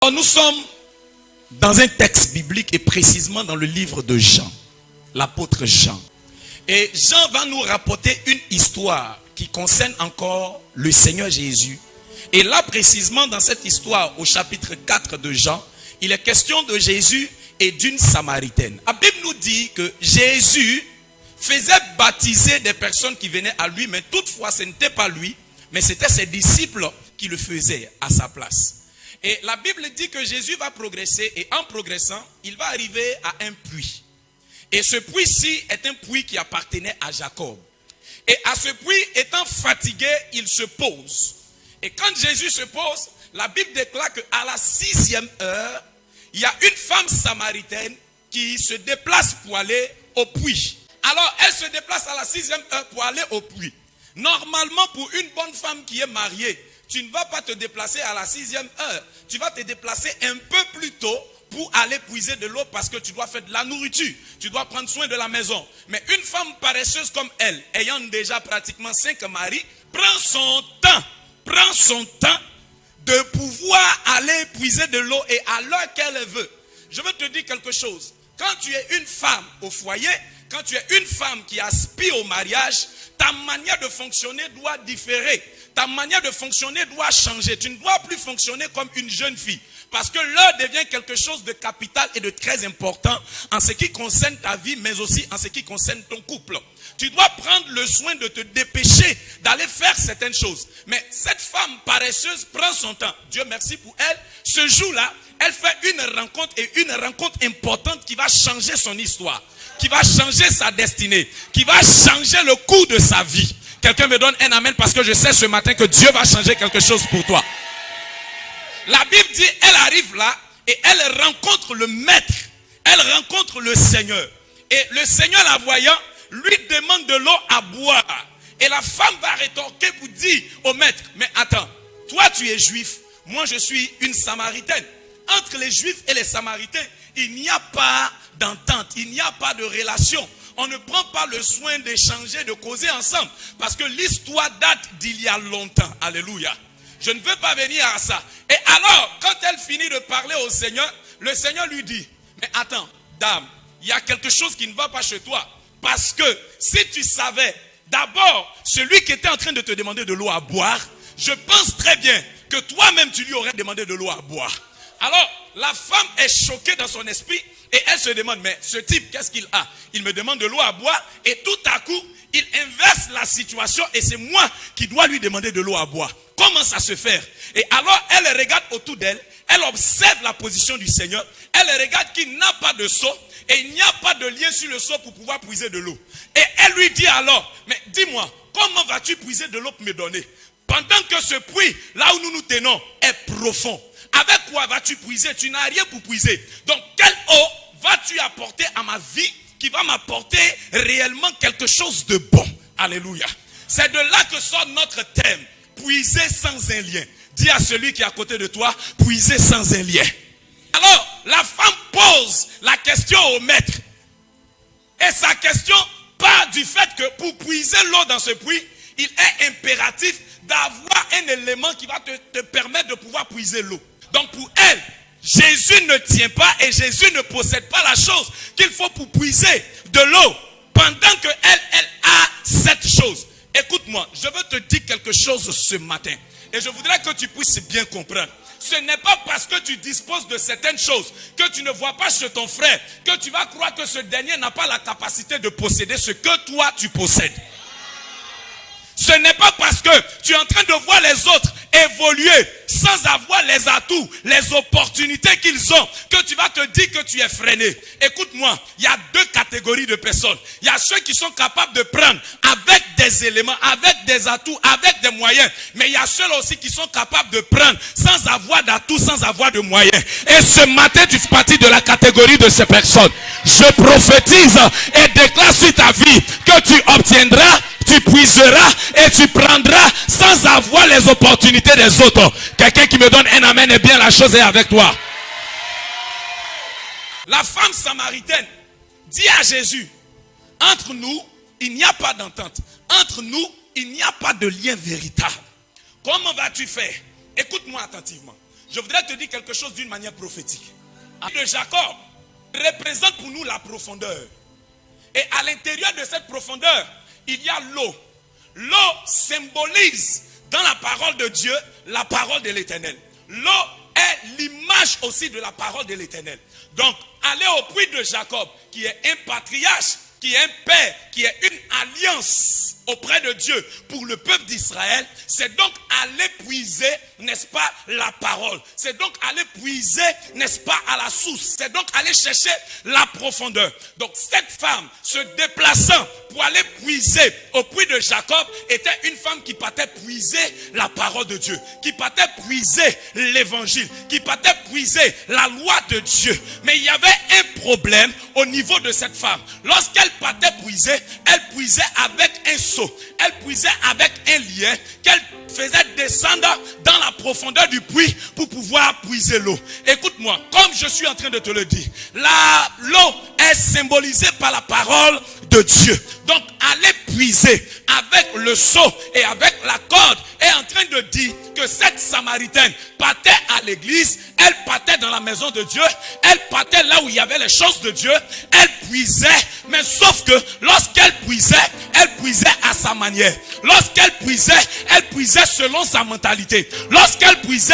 Alors nous sommes dans un texte biblique et précisément dans le livre de Jean, l'apôtre Jean. Et Jean va nous rapporter une histoire qui concerne encore le Seigneur Jésus. Et là précisément dans cette histoire au chapitre 4 de Jean, il est question de Jésus et d'une Samaritaine. La Bible nous dit que Jésus faisait baptiser des personnes qui venaient à lui, mais toutefois ce n'était pas lui, mais c'était ses disciples qui le faisaient à sa place. Et la Bible dit que Jésus va progresser et en progressant, il va arriver à un puits. Et ce puits-ci est un puits qui appartenait à Jacob. Et à ce puits, étant fatigué, il se pose. Et quand Jésus se pose, la Bible déclare qu'à la 6e heure, il y a une femme samaritaine qui se déplace pour aller au puits. Alors, elle se déplace à la 6e heure pour aller au puits. Normalement, pour une bonne femme qui est mariée, tu ne vas pas te déplacer à la 6e heure. Tu vas te déplacer un peu plus tôt pour aller puiser de l'eau parce que tu dois faire de la nourriture. Tu dois prendre soin de la maison. Mais une femme paresseuse comme elle, ayant déjà pratiquement 5 maris, prend son temps de pouvoir aller puiser de l'eau et à l'heure qu'elle veut. Je veux te dire quelque chose. Quand tu es une femme au foyer, quand tu es une femme qui aspire au mariage, ta manière de fonctionner doit différer. Ta manière de fonctionner doit changer. Tu ne dois plus fonctionner comme une jeune fille. Parce que l'heure devient quelque chose de capital et de très important en ce qui concerne ta vie, mais aussi en ce qui concerne ton couple. Tu dois prendre le soin de te dépêcher d'aller faire certaines choses. Mais cette femme paresseuse prend son temps. Dieu merci pour elle. Ce jour-là, elle fait une rencontre et une rencontre importante qui va changer son histoire, qui va changer sa destinée, qui va changer le cours de sa vie. Quelqu'un me donne un amen parce que je sais ce matin que Dieu va changer quelque chose pour toi. La Bible dit, elle arrive là et elle rencontre le maître. Elle rencontre le Seigneur. Et le Seigneur la voyant, lui demande de l'eau à boire. Et la femme va rétorquer pour dire au maître, mais attends, toi tu es juif, moi je suis une Samaritaine. Entre les juifs et les Samaritains, il n'y a pas d'entente, il n'y a pas de relation. On ne prend pas le soin d'échanger, de causer ensemble. Parce que l'histoire date d'il y a longtemps. Alléluia. Je ne veux pas venir à ça. Et alors, quand elle finit de parler au Seigneur, le Seigneur lui dit, mais attends, dame, il y a quelque chose qui ne va pas chez toi. Parce que si tu savais, d'abord, celui qui était en train de te demander de l'eau à boire, je pense très bien que toi-même tu lui aurais demandé de l'eau à boire. Alors, la femme est choquée dans son esprit et elle se demande, mais ce type, qu'est-ce qu'il a? Il me demande de l'eau à boire et tout à coup, il inverse la situation et c'est moi qui dois lui demander de l'eau à boire. Comment ça se fait? Et alors, elle regarde autour d'elle, elle observe la position du Seigneur, elle regarde qu'il n'a pas de seau et il n'y a pas de lien sur le seau pour pouvoir puiser de l'eau. Et elle lui dit alors, mais dis-moi, comment vas-tu puiser de l'eau pour me donner? Pendant que ce puits, là où nous nous tenons, est profond. Avec quoi vas-tu puiser? Tu n'as rien pour puiser. Donc, quelle eau vas-tu apporter à ma vie qui va m'apporter réellement quelque chose de bon? Alléluia. C'est de là que sort notre thème. Puiser sans un lien. Dis à celui qui est à côté de toi, puiser sans un lien. Alors, la femme pose la question au maître. Et sa question part du fait que pour puiser l'eau dans ce puits, il est impératif d'avoir un élément qui va te permettre de pouvoir puiser l'eau. Donc pour elle, Jésus ne tient pas et Jésus ne possède pas la chose qu'il faut pour puiser de l'eau. Pendant que elle a cette chose. Écoute-moi, je veux te dire quelque chose ce matin. Et je voudrais que tu puisses bien comprendre. Ce n'est pas parce que tu disposes de certaines choses que tu ne vois pas chez ton frère que tu vas croire que ce dernier n'a pas la capacité de posséder ce que toi tu possèdes. Ce n'est pas parce que tu es en train de voir les autres évoluer sans avoir les atouts, les opportunités qu'ils ont, que tu vas te dire que tu es freiné. Écoute-moi, il y a deux catégories de personnes. Il y a ceux qui sont capables de prendre avec des éléments, avec des atouts, avec des moyens. Mais il y a ceux aussi qui sont capables de prendre sans avoir d'atouts, sans avoir de moyens. Et ce matin, tu fais partie de la catégorie de ces personnes. Je prophétise et déclare sur ta vie que tu obtiendras, tu puiseras et tu prendras sans avoir les opportunités des autres. Quelqu'un qui me donne un amen et bien la chose est avec toi. La femme samaritaine dit à Jésus, entre nous, il n'y a pas d'entente. Entre nous, il n'y a pas de lien véritable. Comment vas-tu faire? Écoute-moi attentivement. Je voudrais te dire quelque chose d'une manière prophétique. De Jacob représente pour nous la profondeur. Et à l'intérieur de cette profondeur, il y a l'eau. L'eau symbolise dans la parole de Dieu la parole de l'Éternel. L'eau est l'image aussi de la parole de l'Éternel. Donc, aller au puits de Jacob, qui est un patriarche, qui est un père, qui est une alliance auprès de Dieu pour le peuple d'Israël, c'est donc aller puiser, n'est-ce pas, la parole. C'est donc aller puiser, n'est-ce pas, à la source. C'est donc aller chercher la profondeur. Donc cette femme se déplaçant pour aller puiser au puits de Jacob était une femme qui partait puiser la parole de Dieu, qui partait puiser l'évangile, qui partait puiser la loi de Dieu. Mais il y avait un problème au niveau de cette femme. Lorsqu'elle partait puiser, elle puisait avec un seau. Elle puisait avec un lien qu'elle faisait descendre dans la profondeur du puits pour pouvoir puiser l'eau. Écoute-moi, comme je suis en train de te le dire, l'eau est symbolisée par la parole de Dieu. Donc, aller puiser avec le seau et avec la corde est en train de dire que cette Samaritaine partait à l'église, elle partait dans la maison de Dieu, elle partait là où il y avait les choses de Dieu, elle puisait, mais sauf que lorsqu'elle puisait, elle puisait à sa manière. Lorsqu'elle puisait selon sa mentalité. Lorsqu'elle puisait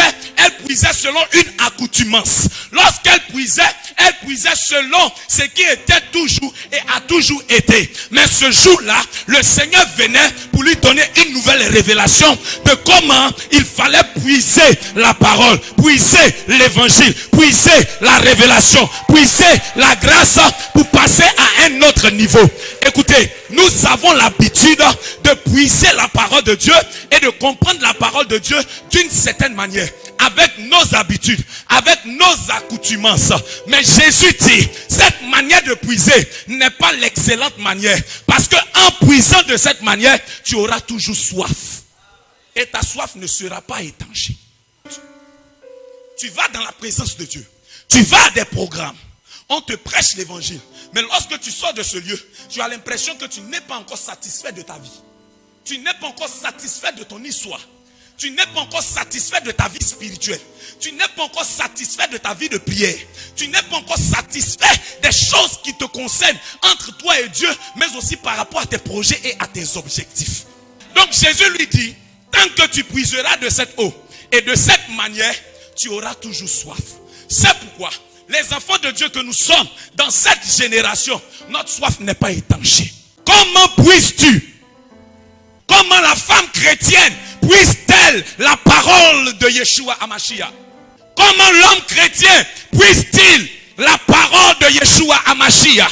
selon une accoutumance. Lorsqu'elle puisait, elle puisait selon ce qui était toujours et a toujours été. Mais ce jour-là, le Seigneur venait pour lui donner une nouvelle révélation de comment il fallait puiser la parole, puiser l'évangile, puiser la révélation, puiser la grâce pour passer à un autre niveau. Écoutez, nous avons l'habitude de puiser la parole de Dieu et de comprendre la parole de Dieu d'une certaine manière, avec nos habitudes, avec nos accoutumances. Mais Jésus dit, cette manière de puiser n'est pas l'excellente manière. Parce que en puisant de cette manière, tu auras toujours soif. Et ta soif ne sera pas étanchée. Tu vas dans la présence de Dieu. Tu vas à des programmes. On te prêche l'évangile. Mais lorsque tu sors de ce lieu, tu as l'impression que tu n'es pas encore satisfait de ta vie. Tu n'es pas encore satisfait de ton histoire. Tu n'es pas encore satisfait de ta vie spirituelle. Tu n'es pas encore satisfait de ta vie de prière. Tu n'es pas encore satisfait des choses qui te concernent entre toi et Dieu, mais aussi par rapport à tes projets et à tes objectifs. Donc Jésus lui dit, tant que tu puiseras de cette eau et de cette manière, tu auras toujours soif. C'est pourquoi les enfants de Dieu que nous sommes dans cette génération, notre soif n'est pas étanchée. Comment puisses-tu? Comment la femme chrétienne puisse-t-elle la parole de Yeshua HaMashiach? Comment l'homme chrétien puisse-t-il la parole de Yeshua HaMashiach?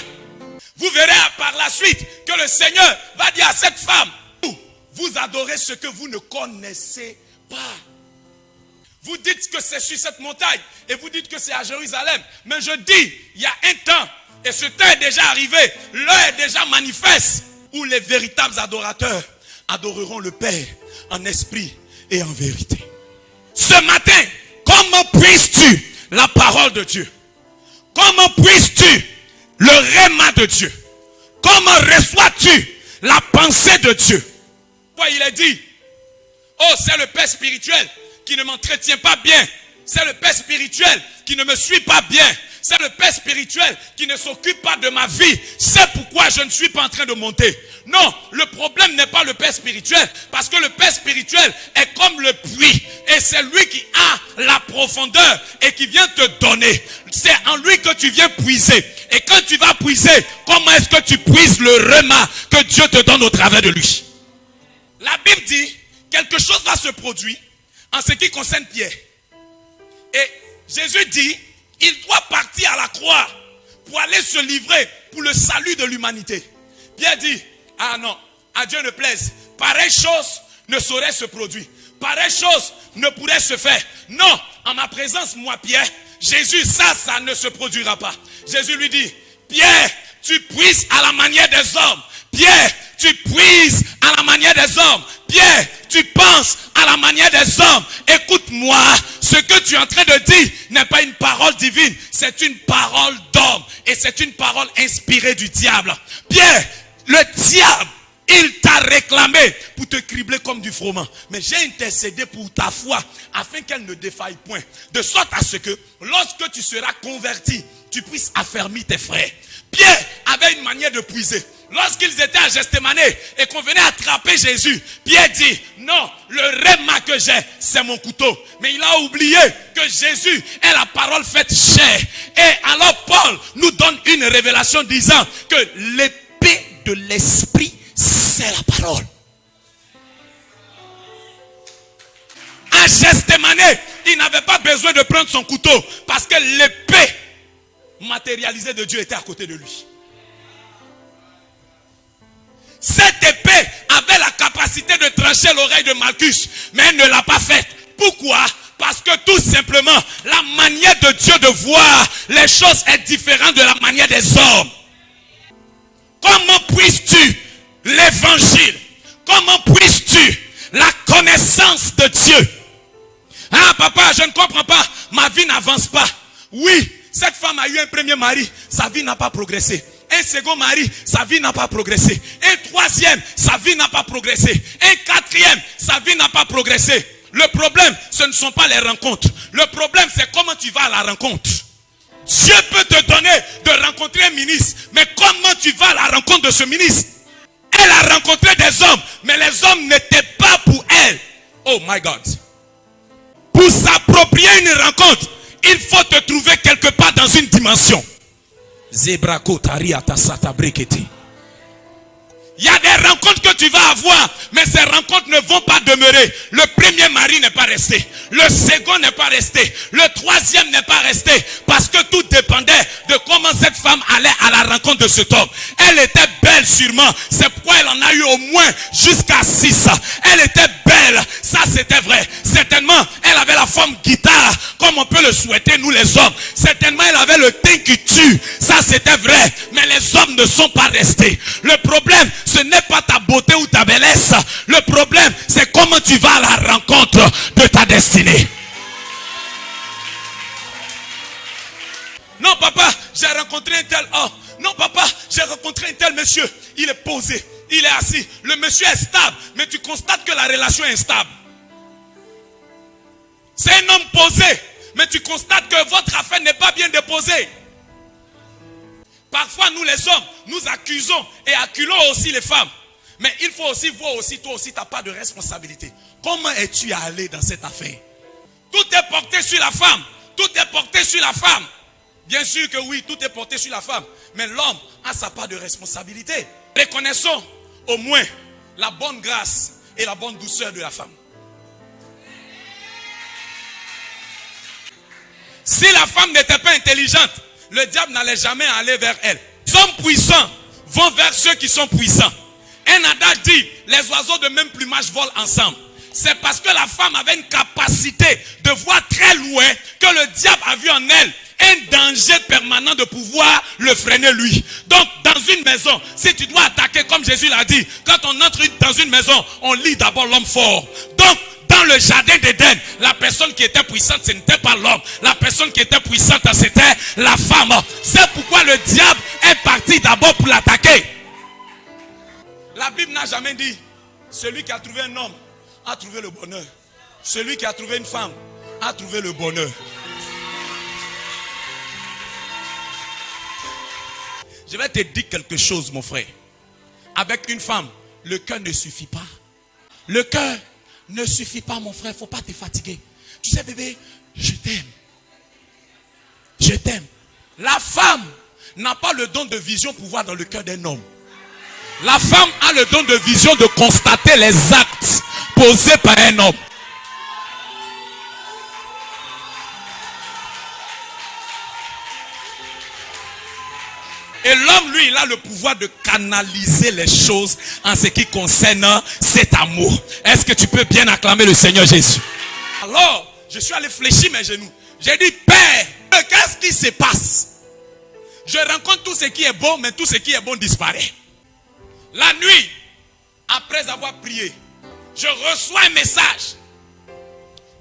Vous verrez par la suite que le Seigneur va dire à cette femme, vous adorez ce que vous ne connaissez pas. Vous dites que c'est sur cette montagne et vous dites que c'est à Jérusalem. Mais je dis, il y a un temps, et ce temps est déjà arrivé, l'heure est déjà manifeste, où les véritables adorateurs adoreront le Père en esprit et en vérité. Ce matin, comment puisses-tu la parole de Dieu? Comment puisses-tu le réma de Dieu? Comment reçois-tu la pensée de Dieu? Pourquoi il est dit, oh, c'est le Père spirituel qui ne m'entretient pas bien. C'est le Père spirituel qui ne me suit pas bien. C'est le Père spirituel qui ne s'occupe pas de ma vie. C'est pourquoi je ne suis pas en train de monter. Non, le problème n'est pas le Père spirituel. Parce que le Père spirituel est comme le puits. Et c'est lui qui a la profondeur et qui vient te donner. C'est en lui que tu viens puiser. Et quand tu vas puiser, comment est-ce que tu puises le remas que Dieu te donne au travers de lui? La Bible dit, quelque chose va se produire en ce qui concerne Pierre. Et Jésus dit, il doit partir à la croix pour aller se livrer pour le salut de l'humanité. Pierre dit, ah non, à Dieu ne plaise. Pareille chose ne saurait se produire. Pareille chose ne pourrait se faire. Non, en ma présence, moi Pierre, Jésus, ça ne se produira pas. Jésus lui dit, Pierre, tu puises à la manière des hommes. Pierre, tu puises à la manière des hommes. Pierre, tu penses à la manière des hommes. Écoute-moi, ce que tu es en train de dire n'est pas une parole divine, c'est une parole d'homme. Et c'est une parole inspirée du diable. Pierre, le diable Il t'a réclamé pour te cribler comme du froment. Mais j'ai intercédé pour ta foi afin qu'elle ne défaille point. De sorte à ce que lorsque tu seras converti, tu puisses affermir tes frères. Pierre avait une manière de puiser. Lorsqu'ils étaient à Gethsémani et qu'on venait attraper Jésus, Pierre dit, non, le rhéma que j'ai, c'est mon couteau. Mais il a oublié que Jésus est la parole faite chair. Et alors Paul nous donne une révélation disant que l'épée de l'esprit, c'est la parole. À Gethsémani, il n'avait pas besoin de prendre son couteau parce que l'épée matérialisée de Dieu était à côté de lui. Cette épée avait la capacité de trancher l'oreille de Malchus, mais elle ne l'a pas faite. Pourquoi? Parce que tout simplement, la manière de Dieu de voir les choses est différente de la manière des hommes. Comment puisses-tu l'évangile? Comment puisses-tu la connaissance de Dieu? Ah papa, je ne comprends pas. Ma vie n'avance pas. Oui, cette femme a eu un premier mari. Sa vie n'a pas progressé. Un second mari, sa vie n'a pas progressé. Un troisième, sa vie n'a pas progressé. Un quatrième, sa vie n'a pas progressé. Le problème, ce ne sont pas les rencontres. Le problème, c'est comment tu vas à la rencontre. Dieu peut te donner de rencontrer un ministre. Mais comment tu vas à la rencontre de ce ministre? Elle a rencontré des hommes, mais les hommes n'étaient pas pour elle. Oh my God. Pour s'approprier une rencontre, il faut te trouver quelque part dans une dimension. Il y a des rencontres que tu vas avoir, mais ces rencontres ne vont pas demeurer. Le premier mari n'est pas resté. Le second n'est pas resté. Le troisième n'est pas resté. Parce que tout dépendait de comment cette femme allait à la rencontre de cet homme. Elle était belle sûrement. C'est pourquoi elle en a eu au moins jusqu'à 6. Elle était belle. Ça c'était vrai. Certainement, elle avait la forme guitare, comme on peut le souhaiter nous les hommes. Certainement, elle avait le teint qui tue. Ça c'était vrai. Mais les hommes ne sont pas restés. Le problème, ce n'est pas ta beauté ou ta bellesse. Le problème, c'est comment tu vas à la rencontre de ta destinée. Non, papa, j'ai rencontré un tel homme. Non, papa, j'ai rencontré un tel monsieur. Il est posé, il est assis. Le monsieur est stable, mais tu constates que la relation est instable. C'est un homme posé, mais tu constates que votre affaire n'est pas bien déposée. Parfois, nous les hommes, nous accusons et acculons aussi les femmes. Mais il faut aussi voir aussi, toi aussi, tu n'as pas de responsabilité. Comment es-tu allé dans cette affaire? Tout est porté sur la femme. Tout est porté sur la femme. Bien sûr que oui, tout est porté sur la femme. Mais l'homme a sa part de responsabilité. Reconnaissons au moins la bonne grâce et la bonne douceur de la femme. Si la femme n'était pas intelligente, le diable n'allait jamais aller vers elle. Les hommes puissants vont vers ceux qui sont puissants. Un adage dit, les oiseaux de même plumage volent ensemble. C'est parce que la femme avait une capacité de voir très loin que le diable a vu en elle un danger permanent de pouvoir le freiner lui. Donc dans une maison, si tu dois attaquer comme Jésus l'a dit, quand on entre dans une maison, on lit d'abord l'homme fort. Donc dans le jardin d'Éden, la personne qui était puissante, ce n'était pas l'homme. La personne qui était puissante, c'était la femme. C'est pourquoi le diable est parti d'abord pour l'attaquer. La Bible n'a jamais dit, celui qui a trouvé un homme a trouvé le bonheur. Celui qui a trouvé une femme a trouvé le bonheur. Je vais te dire quelque chose, mon frère. Avec une femme, le cœur ne suffit pas. Le cœur ne suffit pas, mon frère. Il ne faut pas te fatiguer. Tu sais, bébé, je t'aime. Je t'aime. La femme n'a pas le don de vision pour voir dans le cœur d'un homme. La femme a le don de vision de constater les actes posés par un homme. Et l'homme, lui, il a le pouvoir de canaliser les choses en ce qui concerne cet amour. Est-ce que tu peux bien acclamer le Seigneur Jésus? Alors, je suis allé fléchir mes genoux. J'ai dit, Père, qu'est-ce qui se passe? Je rencontre tout ce qui est bon, mais tout ce qui est bon disparaît. La nuit, après avoir prié, je reçois un message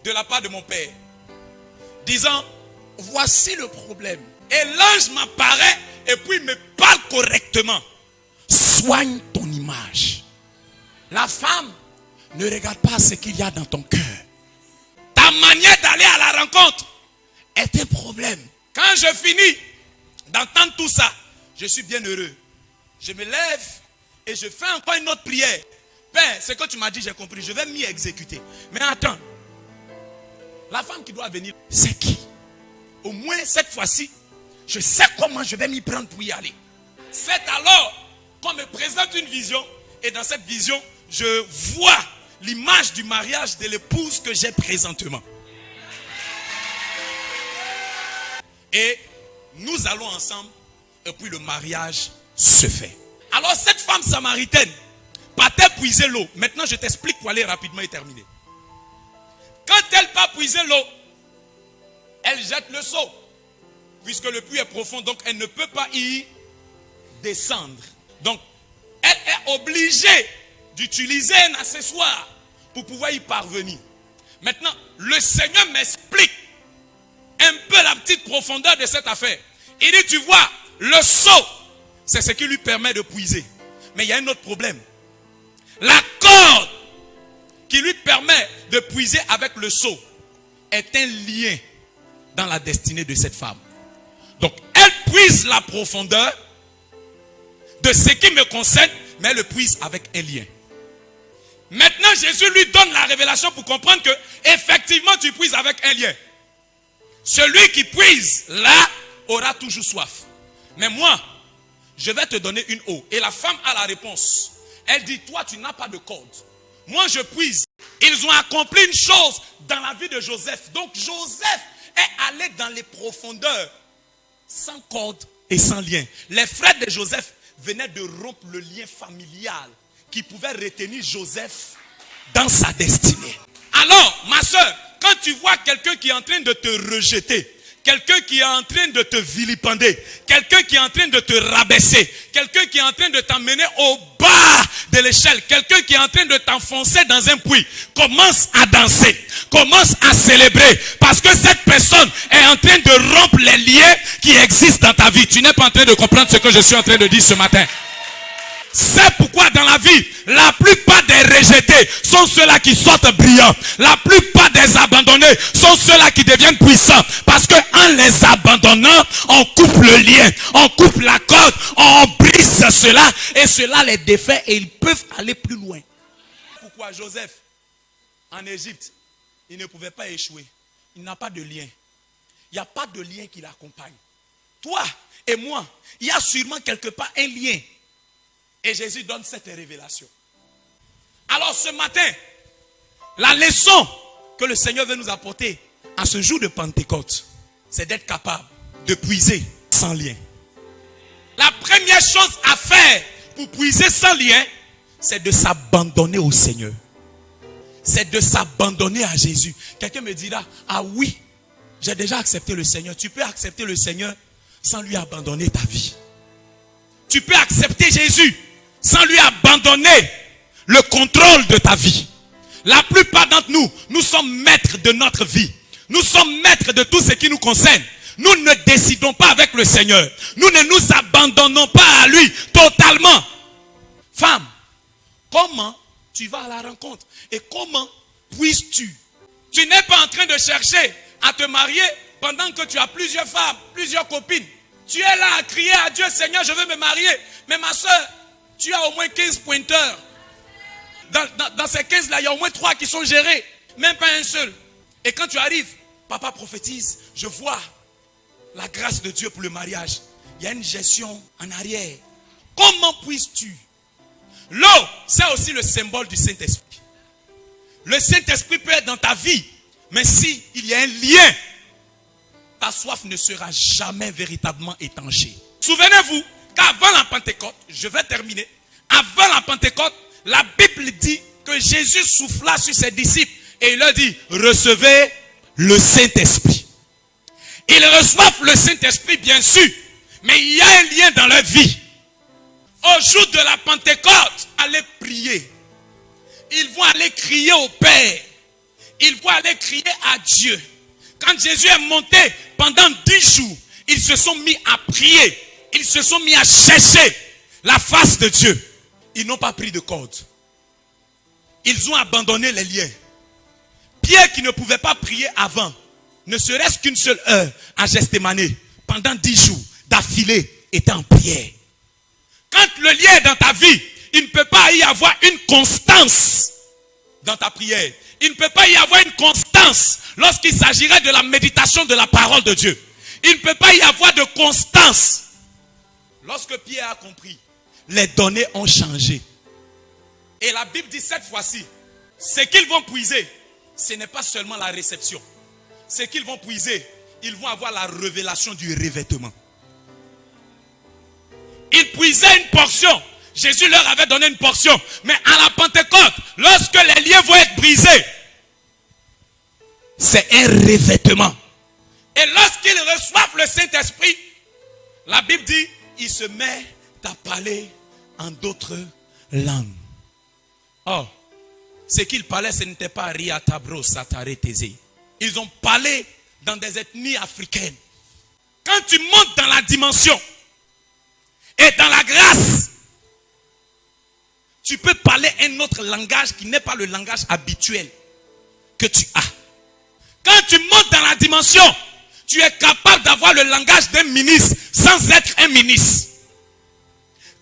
de la part de mon père disant, voici le problème. Et l'ange m'apparaît et puis me parle correctement. Soigne ton image. La femme ne regarde pas ce qu'il y a dans ton cœur. Ta manière d'aller à la rencontre est un problème. Quand je finis d'entendre tout ça, je suis bien heureux. Je me lève et je fais encore une autre prière. Père, ce que tu m'as dit, j'ai compris. Je vais m'y exécuter. Mais attends. La femme qui doit venir, c'est qui? Au moins cette fois-ci, je sais comment je vais m'y prendre pour y aller. C'est alors qu'on me présente une vision. Et dans cette vision, je vois l'image du mariage de l'épouse que j'ai présentement. Et nous allons ensemble. Et puis le mariage se fait. Alors cette femme samaritaine partait puiser l'eau. Maintenant je t'explique pour aller rapidement et terminer. Quand elle part puiser l'eau, elle jette le seau. Puisque le puits est profond, donc elle ne peut pas y descendre. Donc elle est obligée d'utiliser un accessoire pour pouvoir y parvenir. Maintenant, le Seigneur m'explique un peu la petite profondeur de cette affaire. Il dit, tu vois, le seau, c'est ce qui lui permet de puiser. Mais il y a un autre problème. La corde qui lui permet de puiser avec le seau est un lien dans la destinée de cette femme. Donc, elle puise la profondeur de ce qui me concerne, mais elle le puise avec un lien. Maintenant, Jésus lui donne la révélation pour comprendre que, effectivement, tu puises avec un lien. Celui qui puise là aura toujours soif. Mais moi, je vais te donner une eau. Et la femme a la réponse. Elle dit, toi, tu n'as pas de corde. Moi, je puise. Ils ont accompli une chose dans la vie de Joseph. Donc, Joseph est allé dans les profondeurs sans corde et sans lien. Les frères de Joseph venaient de rompre le lien familial qui pouvait retenir Joseph dans sa destinée. Alors, ma soeur, quand tu vois quelqu'un qui est en train de te rejeter, quelqu'un qui est en train de te vilipender, quelqu'un qui est en train de te rabaisser, quelqu'un qui est en train de t'emmener au bas de l'échelle, quelqu'un qui est en train de t'enfoncer dans un puits, commence à danser, commence à célébrer, parce que cette personne est en train de rompre les liens qui existent dans ta vie. Tu n'es pas en train de comprendre ce que je suis en train de dire ce matin. C'est pourquoi dans la vie, la plupart des rejetés sont ceux-là qui sortent brillants. La plupart des abandonnés sont ceux-là qui deviennent puissants. Parce que en les abandonnant, on coupe le lien, on coupe la corde, on brise cela et cela les défait et ils peuvent aller plus loin. Pourquoi Joseph, en Égypte, il ne pouvait pas échouer. Il n'a pas de lien. Il n'y a pas de lien qui l'accompagne. Toi et moi, il y a sûrement quelque part un lien. Et Jésus donne cette révélation. Alors ce matin, la leçon que le Seigneur veut nous apporter à ce jour de Pentecôte, c'est d'être capable de puiser sans lien. La première chose à faire pour puiser sans lien, c'est de s'abandonner au Seigneur. C'est de s'abandonner à Jésus. Quelqu'un me dira, ah oui, j'ai déjà accepté le Seigneur. Tu peux accepter le Seigneur sans lui abandonner ta vie. Tu peux accepter Jésus sans lui abandonner le contrôle de ta vie. La plupart d'entre nous, nous sommes maîtres de notre vie. Nous sommes maîtres de tout ce qui nous concerne. Nous ne décidons pas avec le Seigneur. Nous ne nous abandonnons pas à lui totalement. Femme, comment tu vas à la rencontre? Et comment puisses-tu? Tu n'es pas en train de chercher à te marier pendant que tu as plusieurs femmes, plusieurs copines. Tu es là à crier à Dieu, Seigneur, je veux me marier. Mais ma soeur, tu as au moins 15 pointeurs. Dans ces 15-là, il y a au moins 3 qui sont gérés. Même pas un seul. Et quand tu arrives, papa prophétise, je vois la grâce de Dieu pour le mariage. Il y a une gestion en arrière. Comment puisses-tu? L'eau, c'est aussi le symbole du Saint-Esprit. Le Saint-Esprit peut être dans ta vie. Mais s'il y a un lien, ta soif ne sera jamais véritablement étanchée. Souvenez-vous qu'avant la Pentecôte, je vais terminer. Avant la Pentecôte, la Bible dit que Jésus souffla sur ses disciples et il leur dit, recevez le Saint-Esprit. Ils reçoivent le Saint-Esprit bien sûr, mais il y a un lien dans leur vie. Au jour de la Pentecôte, allez prier. Ils vont aller crier au Père. Ils vont aller crier à Dieu. Quand Jésus est monté pendant 10 jours, ils se sont mis à prier. Ils se sont mis à chercher la face de Dieu. Ils n'ont pas pris de corde. ils ont abandonné les liens. Pierre qui ne pouvait pas prier avant, ne serait-ce qu'une seule heure à Gethsémani, pendant 10 jours d'affilée, était en prière. Quand le lien est dans ta vie, il ne peut pas y avoir une constance dans ta prière. Il ne peut pas y avoir une constance lorsqu'il s'agirait de la méditation de la parole de Dieu. Il ne peut pas y avoir de constance. Lorsque Pierre a compris, les données ont changé. Et la Bible dit cette fois-ci, ce qu'ils vont puiser, ce n'est pas seulement la réception. Ce qu'ils vont puiser, ils vont avoir la révélation du revêtement. Ils puisaient une portion. Jésus leur avait donné une portion. Mais à la Pentecôte, lorsque les liens vont être brisés, c'est un revêtement. Et lorsqu'ils reçoivent le Saint-Esprit, la Bible dit, ils se mettent à parler en d'autres langues. Oh, ce qu'ils parlaient, ce n'était pas Riatabro, Satare, Tézé. Ils ont parlé dans des ethnies africaines. Quand tu montes dans la dimension et dans la grâce, tu peux parler un autre langage qui n'est pas le langage habituel que tu as. Quand tu montes dans la dimension, tu es capable d'avoir le langage d'un ministre sans être un ministre.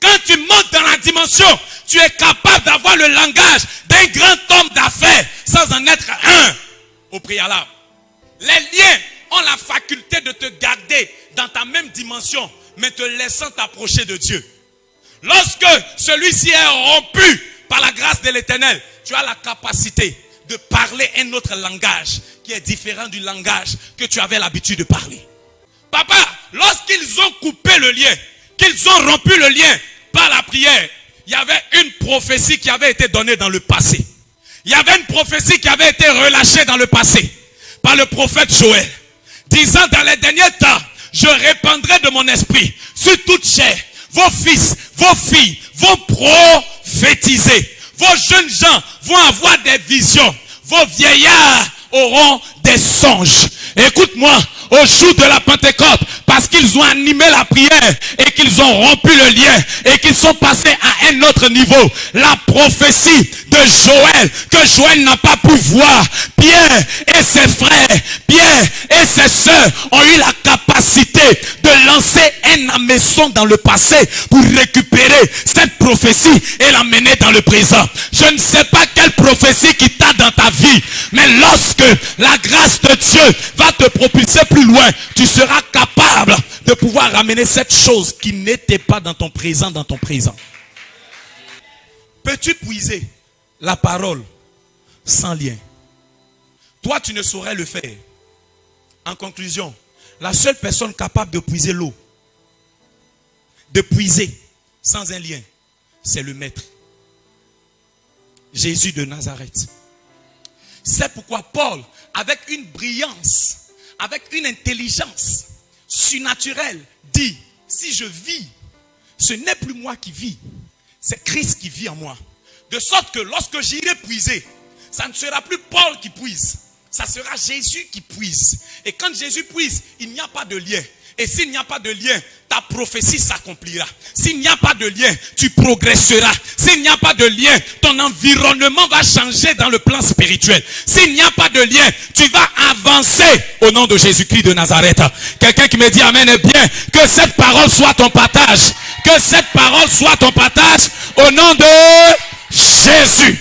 Quand tu montes dans la dimension, tu es capable d'avoir le langage d'un grand homme d'affaires sans en être un au préalable. Les liens ont la faculté de te garder dans ta même dimension, mais te laissant t'approcher de Dieu. Lorsque celui-ci est rompu par la grâce de l'Éternel, tu as la capacité de parler un autre langage qui est différent du langage que tu avais l'habitude de parler. Papa, lorsqu'ils ont coupé le lien, qu'ils ont rompu le lien par la prière, il y avait une prophétie qui avait été donnée dans le passé. Il y avait une prophétie qui avait été relâchée dans le passé par le prophète Joël, disant dans les derniers temps, je répandrai de mon esprit sur toute chair. Vos fils, vos filles vont prophétiser. Vos jeunes gens vont avoir des visions. Vos vieillards auront des songes. Écoute-moi, au jour de la Pentecôte, parce qu'ils ont animé la prière et qu'ils ont rompu le lien et qu'ils sont passés à un autre niveau. La prophétie de Joël, que Joël n'a pas pu voir. Pierre et ses frères, Pierre et ses sœurs ont eu la capacité de lancer un hameçon dans le passé pour récupérer cette prophétie et l'amener dans le présent. Je ne sais pas quelle prophétie qui t'a dans ta vie, mais lorsque la grâce de Dieu va te propulser plus loin, tu seras capable de pouvoir ramener cette chose qui n'était pas dans ton présent, Peux-tu puiser la parole sans lien? Toi, tu ne saurais le faire. En conclusion, la seule personne capable de puiser l'eau, de puiser sans un lien, c'est le Maître. Jésus de Nazareth. C'est pourquoi Paul, avec une brillance, avec une intelligence surnaturelle, dit, si je vis, ce n'est plus moi qui vis, c'est Christ qui vit en moi. De sorte que lorsque j'irai puiser, ça ne sera plus Paul qui puise, ça sera Jésus qui puise. Et quand Jésus puise, il n'y a pas de lien. Et s'il n'y a pas de lien, ta prophétie s'accomplira. S'il n'y a pas de lien, tu progresseras. S'il n'y a pas de lien, ton environnement va changer dans le plan spirituel. S'il n'y a pas de lien, tu vas avancer au nom de Jésus-Christ de Nazareth. Quelqu'un qui me dit amen est bien. Que cette parole soit ton partage. Que cette parole soit ton partage au nom de Jésus.